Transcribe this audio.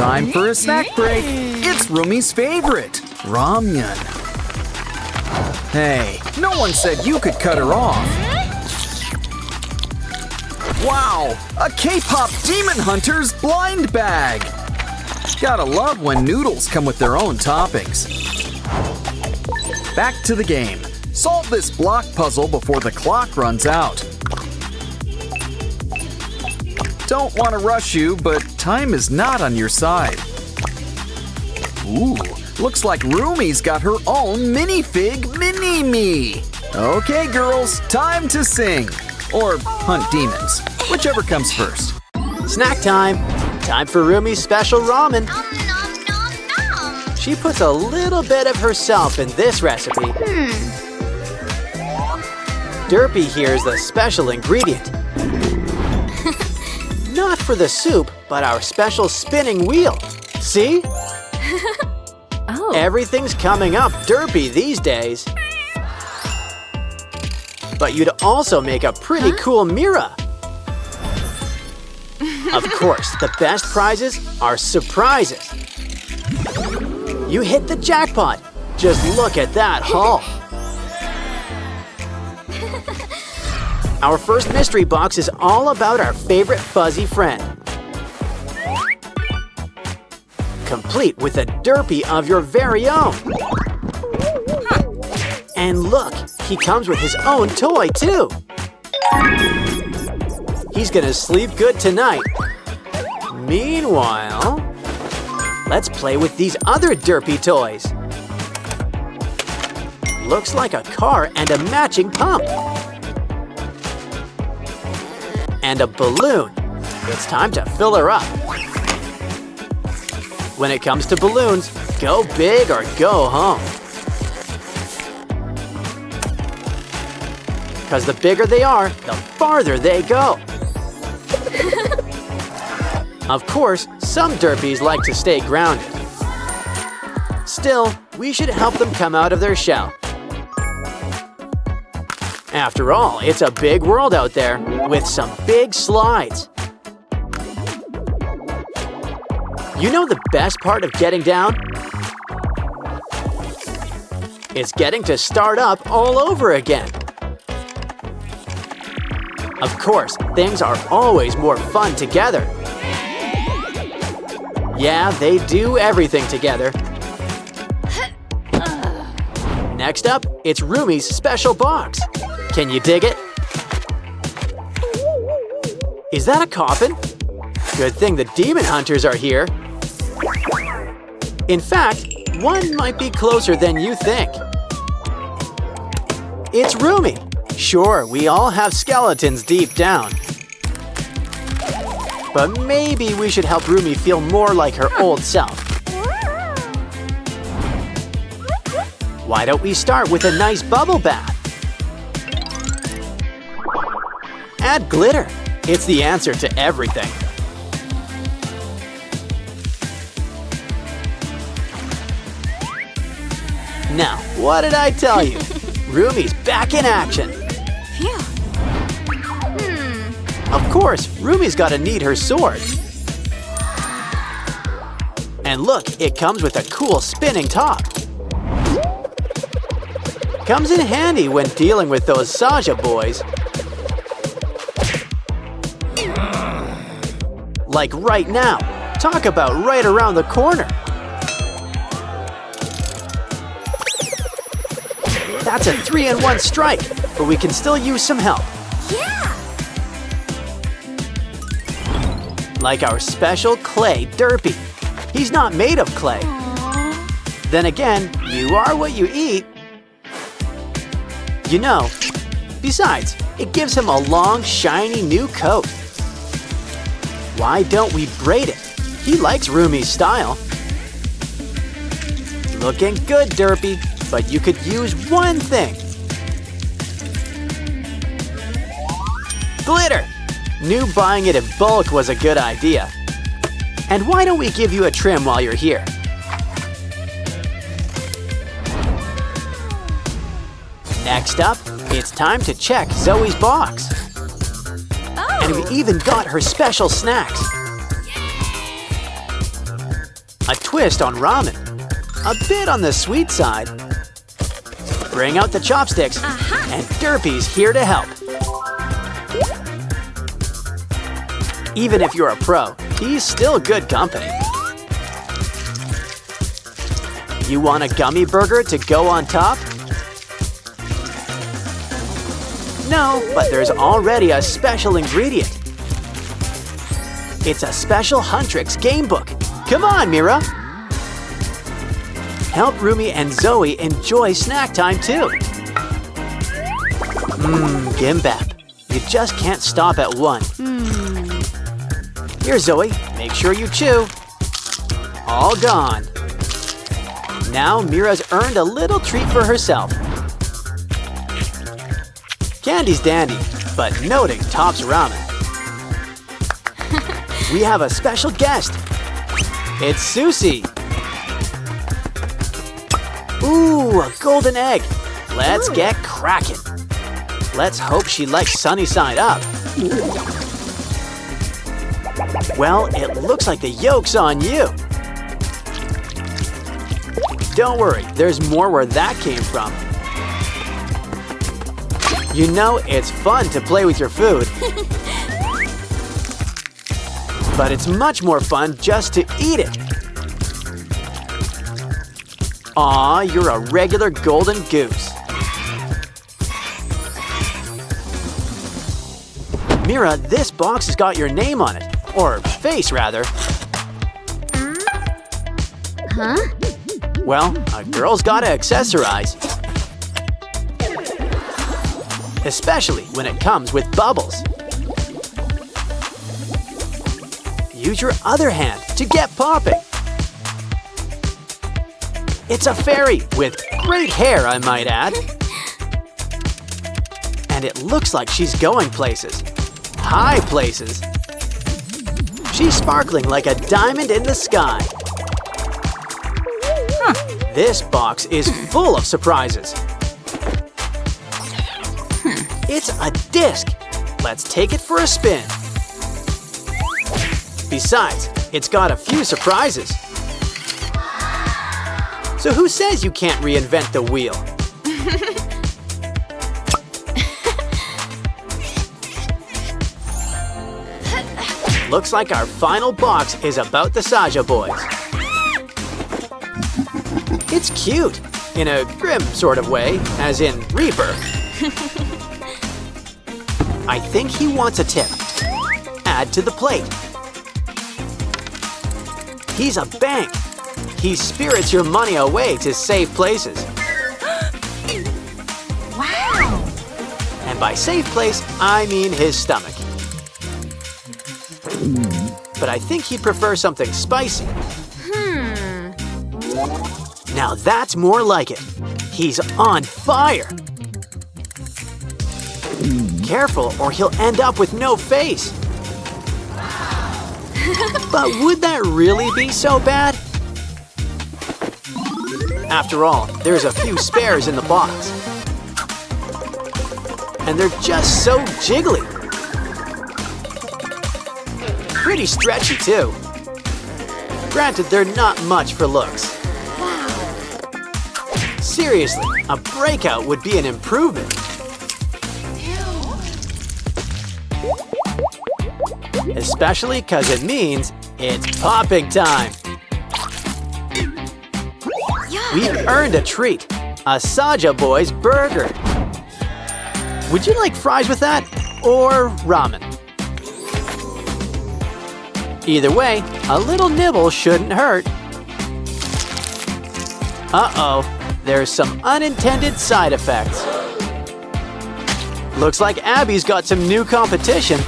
Time for a snack break. It's Roomy's favorite, ramen. Hey, no one said you could cut her off. Wow, a K-pop Demon Hunter's blind bag. Gotta love when noodles come with their own toppings. Back to the game. Solve this block puzzle before the clock runs out. Don't want to rush you, but time is not on your side. Ooh, looks like Roomy's got her own minifig mini-me. Okay, girls, time to sing. Or hunt demons, whichever comes first. Snack time. Time for Roomy's special ramen. She puts a little bit of herself in this recipe. Derpy here is the special ingredient. Not for the soup, but our special spinning wheel. See? Oh. Everything's coming up Derpy these days. But you'd also make a pretty cool Mera. Of course, the best prizes are surprises. You hit the jackpot. Just look at that haul. Our first mystery box is all about our favorite fuzzy friend. Complete with a Derpy of your very own. And look, he comes with his own toy too. He's gonna sleep good tonight. Meanwhile, let's play with these other Derpy toys. Looks like a car and a matching pump. And a balloon. It's time to fill her up. When it comes to balloons, go big or go home. Because the bigger they are, the farther they go. Of course, some Derpies like to stay grounded. Still, we should help them come out of their shell. After all, it's a big world out there with some big slides. You know the best part of getting down? It's getting to start up all over again. Of course, things are always more fun together. Yeah, they do everything together. Next up, it's Roomy's special box. Can you dig it? Is that a coffin? Good thing the demon hunters are here. In fact, one might be closer than you think. It's Roomy. Sure, we all have skeletons deep down. But maybe we should help Roomy feel more like her old self. Why don't we start with a nice bubble bath? Add glitter. It's the answer to everything. Now, what did I tell you? Roomy's back in action. Of course, Roomy's gotta need her sword. And look, it comes with a cool spinning top. Comes in handy when dealing with those Saja boys. Like right now. Talk about right around the corner. That's a 3-in-1 strike, but we can still use some help. Yeah! Like our special clay Derpy. He's not made of clay. Aww. Then again, you are what you eat. You know, besides, it gives him a long, shiny new coat. Why don't we braid it? He likes Roomy's style. Looking good, Derpy, but you could use one thing. Glitter! Knew buying it in bulk was a good idea. And why don't we give you a trim while you're here? Next up, it's time to check Zoey's box. Oh. And we even got her special snacks. A twist on ramen. A bit on the sweet side. Bring out the chopsticks, and Derpy's here to help. Even if you're a pro, he's still good company. You want a gummy burger to go on top? No, but there's already a special ingredient. It's a special Huntrix game book. Come on, Mera! Help Roomy and Zoey enjoy snack time too. Gimbap. You just can't stop at one. Here, Zoey, make sure you chew. All gone. Now Mera's earned a little treat for herself. Candy's dandy, but noting tops ramen. We have a special guest. It's Sussie. Ooh, a golden egg. Let's get cracking. Let's hope she likes sunny side up. Well, it looks like the yolk's on you. Don't worry, there's more where that came from. You know, it's fun to play with your food. But it's much more fun just to eat it. Aw, you're a regular golden goose. Mera, this box has got your name on it. Or face, rather. Huh? Well, a girl's gotta accessorize. Especially when it comes with bubbles. Use your other hand to get popping. It's a fairy with great hair, I might add. And it looks like she's going places. High places. She's sparkling like a diamond in the sky. This box is full of surprises. It's a disc. Let's take it for a spin. Besides, it's got a few surprises. So who says you can't reinvent the wheel? Looks like our final box is about the Saja boys. It's cute, in a grim sort of way, as in Reaper. I think he wants a tip. Add to the plate. He's a bank. He spirits your money away to safe places. Wow! And by safe place, I mean his stomach. But I think he'd prefer something spicy. Now that's more like it. He's on fire. Careful, or he'll end up with no face. But would that really be so bad? After all, there's a few spares in the box. And they're just so jiggly. Pretty stretchy, too. Granted, they're not much for looks. Seriously, a breakout would be an improvement. Especially because it means it's popping time. We've earned a treat, a Saja Boys burger. Would you like fries with that, or ramen? Either way, a little nibble shouldn't hurt. Uh-oh, there's some unintended side effects. Looks like Abby's got some new competition.